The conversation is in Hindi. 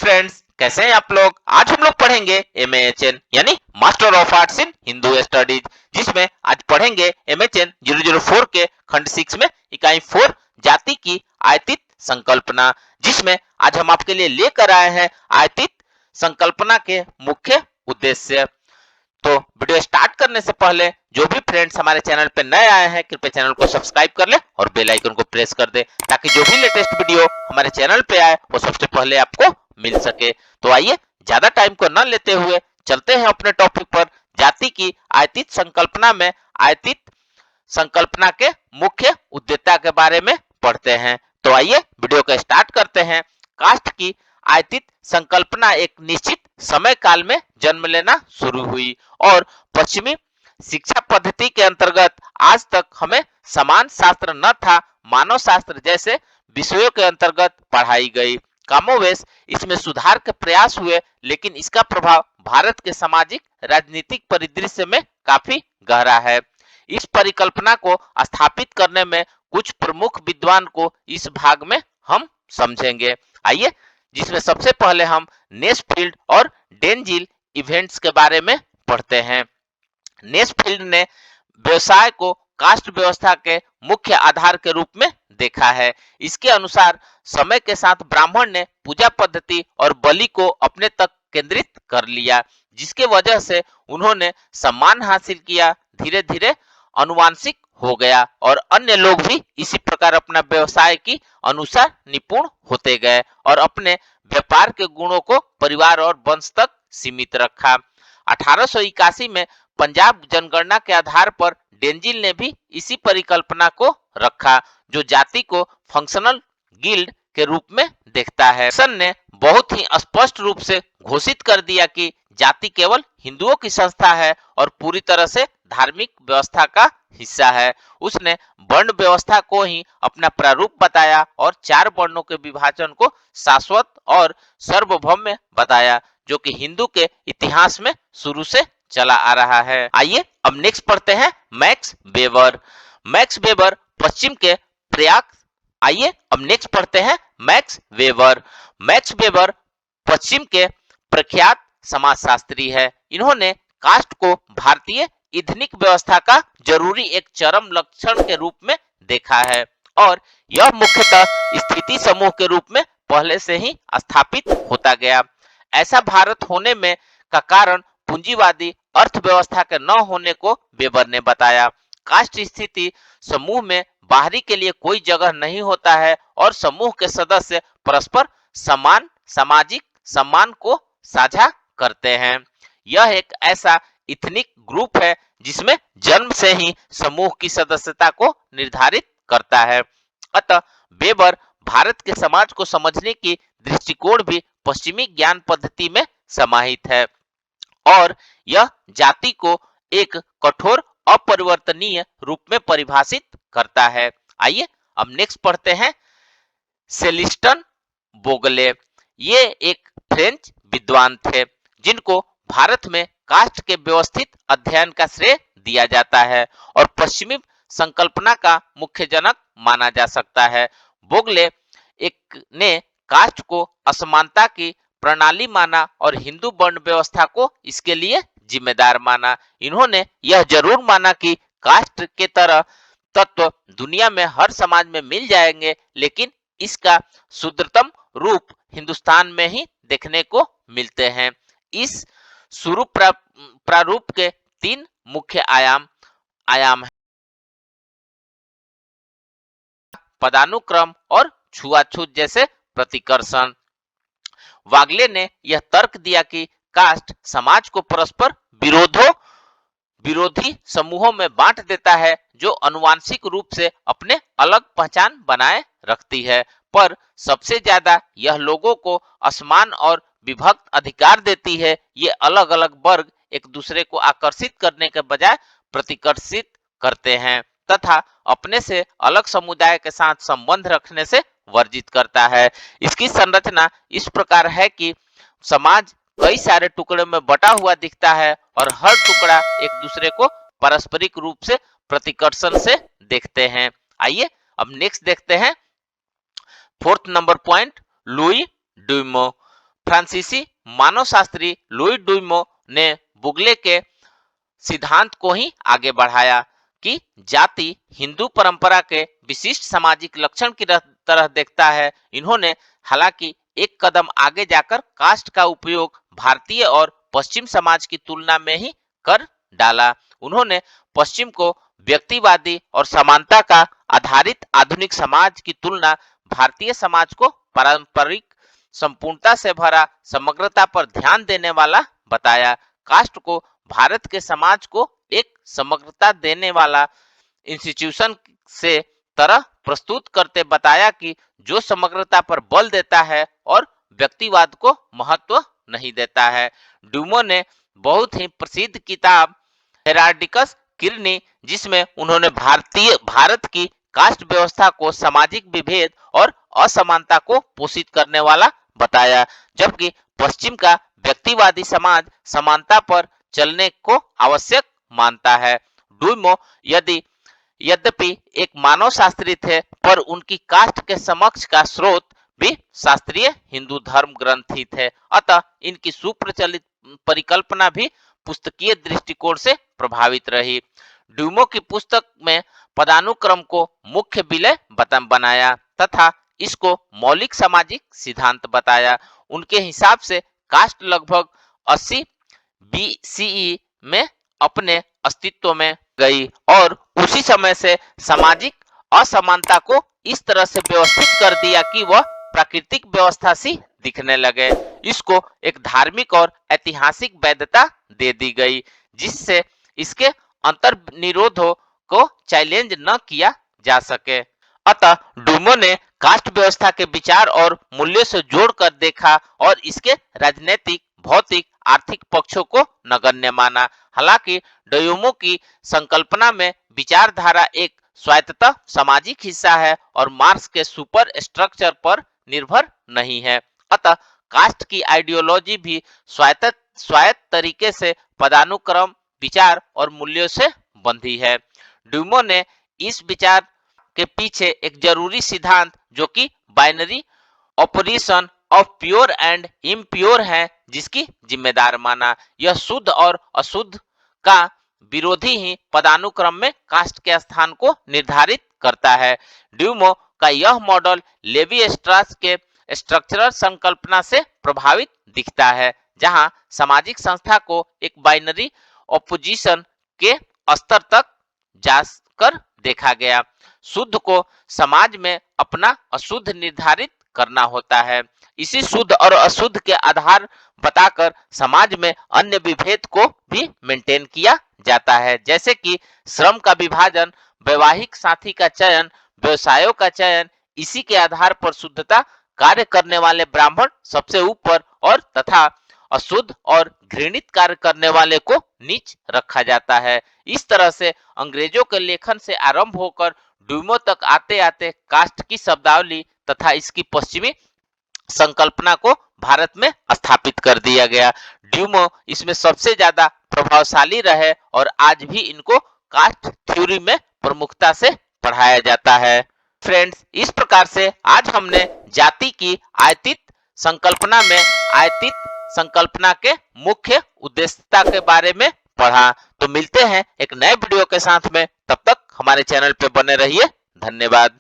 फ्रेंड्स, कैसे हैं आप लोग। आज हम लोग पढ़ेंगे MAHN यानी master of arts in Hindu studies, जिसमें आज पढ़ेंगे MHN 004 के खंड 6 में इकाई 4 जाति की आयतित संकल्पना, जिसमें आज हम आपके लिए लेकर आए हैं आयतित संकल्पना के मुख्य उद्देश्य। तो वीडियो स्टार्ट करने से पहले जो भी फ्रेंड्स हमारे चैनल पे नए आए हैं कृपया चैनल को सब्सक्राइब कर ले और बेल आइकन को प्रेस कर दे, ताकि जो भी लेटेस्ट वीडियो हमारे चैनल पे आए वो सबसे पहले आपको मिल सके। तो आइए ज्यादा टाइम को न लेते हुए चलते हैं अपने टॉपिक पर। जाति की आयतित संकल्पना में आयतित संकल्पना के मुख्य उद्देश्य के बारे में पढ़ते हैं। तो आइए वीडियो को स्टार्ट करते हैं। कास्ट की आयतित संकल्पना एक निश्चित समय काल में जन्म लेना शुरू हुई और पश्चिमी शिक्षा पद्धति के अंतर्गत आज तक हमें समान शास्त्र न था मानव शास्त्र जैसे विषयों के अंतर्गत पढ़ाई गई। कामोवेश इसमें सुधार के प्रयास हुए, लेकिन इसका प्रभाव भारत के सामाजिक राजनीतिक परिदृश्य में काफी गहरा है। इस परिकल्पना को स्थापित करने में कुछ प्रमुख विद्वान को इस भाग में हम समझेंगे। आइए, जिसमें सबसे पहले हम नेस्फील्ड और डेंजिल इवेंट्स के बारे में पढ़ते हैं। नेस्फील्ड ने व्यवसाय को कास्ट व्यवस्था के मुख्य आधार के रूप में देखा है। इसके अनुसार समय के साथ ब्राह्मण ने पूजा पद्धति और बलि को अपने तक केंद्रित कर लिया, जिसके वजह से उन्होंने सम्मान हासिल किया। धीरे धीरे अनुवांशिक हो गया और अन्य लोग भी इसी प्रकार अपना व्यवसाय की अनुसार निपुण होते गए और अपने व्यापार के गुणों को परिवार और वंश तक सीमित रखा। 1881 में पंजाब जनगणना के आधार पर डेंजिल ने भी इसी परिकल्पना को रखा, जो जाति को फंक्शनल गिल्ड के रूप में देखता है। सन ने बहुत ही स्पष्ट रूप से घोषित कर दिया कि जाति केवल हिंदुओं की संस्था है और पूरी तरह से धार्मिक व्यवस्था का हिस्सा है। उसने वर्ण व्यवस्था को ही अपना प्रारूप बताया और 4 वर्णों के विभाजन को शाश्वत और सार्वभौम बताया, जो कि हिंदू के इतिहास में शुरू से चला आ रहा है। आइए अब नेक्स्ट पढ़ते हैं मैक्स वेबर। मैक्स वेबर पश्चिम के प्रयाग आइए अब नेक्स्ट पढ़ते हैं मैक्स वेबर। मैक्स वेबर पश्चिम के प्रख्यात समाजशास्त्री है। इन्होंने कास्ट को भारतीय इथनिक व्यवस्था का जरूरी एक चरम लक्षण के रूप में देखा है और यह मुख्यतः स्थिति समूह के रूप में पहले से ही स्थापित होता गया। ऐसा भारत होने में का कारण पूंजीवादी अर्थव्यवस्था के न होने को वेबर ने बताया। कास्ट स्थिति समूह में बाहरी के लिए कोई जगह नहीं होता है और समूह के सदस्य परस्पर समान सामाजिक सम्मान को साझा करते हैं। यह एक ऐसा इथनिक ग्रुप है जिसमें जन्म से ही समूह की सदस्यता को निर्धारित करता है। अतः वेबर भारत के समाज को समझने की दृष्टिकोण भी पश्चिमी ज्ञान पद्धति में समाहित है और यह जाति को एक कठोर अपरिवर्तनीय रूप में परिभाषित करता है। आइए अब नेक्स्ट पढ़ते हैं सेलिस्टन बोगले। ये एक फ्रेंच विद्वान थे जिनको भारत में कास्ट के व्यवस्थित अध्ययन का श्रेय दिया जाता है और पश्चिमी संकल्पना का मुख्य जनक माना जा सकता है। बोगले एक ने कास्ट को असमानता की प्रणाली माना और हिंदू वर्ण व्यवस्था को इसके लिए जिम्मेदार माना। इन्होंने यह जरूर माना कि कास्ट के तरह तत्व दुनिया में हर समाज में मिल जाएंगे, लेकिन इसका शुद्धतम रूप हिंदुस्तान में ही देखने को मिलते हैं। इस शुरू प्रारूप के 3 मुख्य आयाम हैं: पदानुक्रम और छुआछूत जैसे प्रतिकर्षण। वागले ने यह तर्क दिया कि कास्ट समाज को परस्पर विरोधी समूहों में बांट देता है, जो अनुवांशिक रूप से अपने अलग पहचान बनाए रखती है, पर सबसे ज्यादा यह लोगों को असमान और विभक्त अधिकार देती है। ये अलग अलग वर्ग एक दूसरे को आकर्षित करने के बजाय प्रतिकर्षित करते हैं तथा अपने से अलग समुदाय के साथ संबंध रखने से वर्जित करता है। इसकी संरचना इस प्रकार है कि समाज कई सारे टुकड़ों में बटा हुआ दिखता है और हर टुकड़ा एक दूसरे को पारस्परिक रूप से प्रतिकर्षण से देखते हैं। आइए अब नेक्स्ट देखते हैं 4th नंबर पॉइंट लुई ड्यूमो। फ्रांसीसी मानवशास्त्री लुई डुइमो ने बुगले के सिद्धांत को ही आगे बढ़ाया कि जाति हिंदू परंपरा के विशिष्ट सामाजिक लक्षण की तरह देखता है। इन्होंने हालांकि एक कदम आगे जाकर कास्ट का उपयोग भारतीय और पश्चिम समाज की तुलना में ही कर डाला। उन्होंने पश्चिम को व्यक्तिवादी और समानता का आधारित आधुनिक समाज की तुलना भारतीय समाज को पारंपरिक संपूर्णता से भरा समग्रता पर ध्यान देने वाला बताया। कास्ट को भारत के समाज को एक समग्रता देने वाला इंस्टीट्यूशन से तरह प्रस्तुत करते बताया कि जो समग्रता पर बल देता है और व्यक्तिवाद को महत्व नहीं देता है। ड्यूमो ने बहुत ही प्रसिद्ध किताब हेराल्डिकस किरनी, जिसमें उन्होंने भारत की कास्ट व्यवस्था को सामाजिक विभेद और असमानता को पोषित करने वाला बताया, जबकि पश्चिम का व्यक्तिवादी समाज समानता पर चलने को आवश्यक मानता है। डुइमो यद्यपि एक मानव शास्त्री थे, पर उनकी कास्ट के समक्ष का स्रोत भी शास्त्रीय हिंदू धर्म ग्रंथ ही थे। अतः इनकी सुप्रचलित परिकल्पना भी पुस्तकीय दृष्टिकोण से प्रभावित रही। ड्यूमो की पुस्तक में पदानुक्रम को मुख्य विलय बनाया तथा इसको मौलिक सामाजिक सिद्धांत बताया। उनके हिसाब से कास्ट लगभग 80 BCE में अपने अस्तित्व में गई और उसी समय से सामाजिक असमानता को इस तरह से व्यवस्थित कर दिया कि वह प्राकृतिक व्यवस्था सी दिखने लगे। इसको एक धार्मिक और ऐतिहासिक वैधता दे दी गई, जिससे इसके अंतर्निरोधों को चैलेंज न किया जा सके। अतः डुइमो ने कास्ट व्यवस्था के विचार और मूल्यों से जोड़कर देखा और इसके राजनीतिक, भौतिक, आर्थिक पक्षों को नगण्य माना। हालांकि ड्यूमो की संकल्पना में विचारधारा एक स्वायत्त सामाजिक हिस्सा है और मार्क्स के सुपर स्ट्रक्चर पर निर्भर नहीं है। अतः कास्ट की आइडियोलॉजी भी स्वायत्त तरीके से पदानुक्रम, विचार और मूल्यों से बंधी है। ड्यूमो ने इस विचार के पीछे एक जरूरी सिद्धांत, जो कि binary operation of pure and impure है, जिसकी जिम्मेदार माना। यह शुद्ध और अशुद्ध का विरोधी ही पदानुक्रम में कास्ट के स्थान को निर्धारित करता है। ड्यूमो का यह मॉडल लेवी स्ट्रास के स्ट्रक्चरल संकल्पना से प्रभावित दिखता है, जहां सामाजिक संस्था को एक बाइनरी ऑपोजिशन के स्तर तक जाकर देखा गया। शुद्ध को समाज में अपना अशुद्ध निर्धारित करना होता है। इसी शुद्ध और अशुद्ध के आधार बताकर समाज में अन्य विभेद को भी मेंटेन किया जाता है, जैसे कि श्रम का विभाजन, वैवाहिक साथी का चयन, व्यवसायों का चयन। इसी के आधार पर शुद्धता कार्य करने वाले ब्राह्मण सबसे ऊपर और तथा अशुद्ध और घृणित कार्य करने वाले को नीच रखा जाता है। इस तरह से अंग्रेजों के लेखन से आरंभ होकर ड्यूमो तक आते आते कास्ट की शब्दावली तथा इसकी पश्चिमी संकल्पना को भारत में स्थापित कर दिया गया। ड्यूमो इसमें सबसे ज्यादा प्रभावशाली रहे और आज भी इनको कास्ट थ्योरी में प्रमुखता से पढ़ाया जाता है। फ्रेंड्स, इस प्रकार से आज हमने जाति की आयतित संकल्पना में आयतित संकल्पना के मुख्य उद्देश्यता के बारे में पढ़ा। तो मिलते हैं एक नए वीडियो के साथ में, तब तक हमारे चैनल पे बने रहिए। धन्यवाद।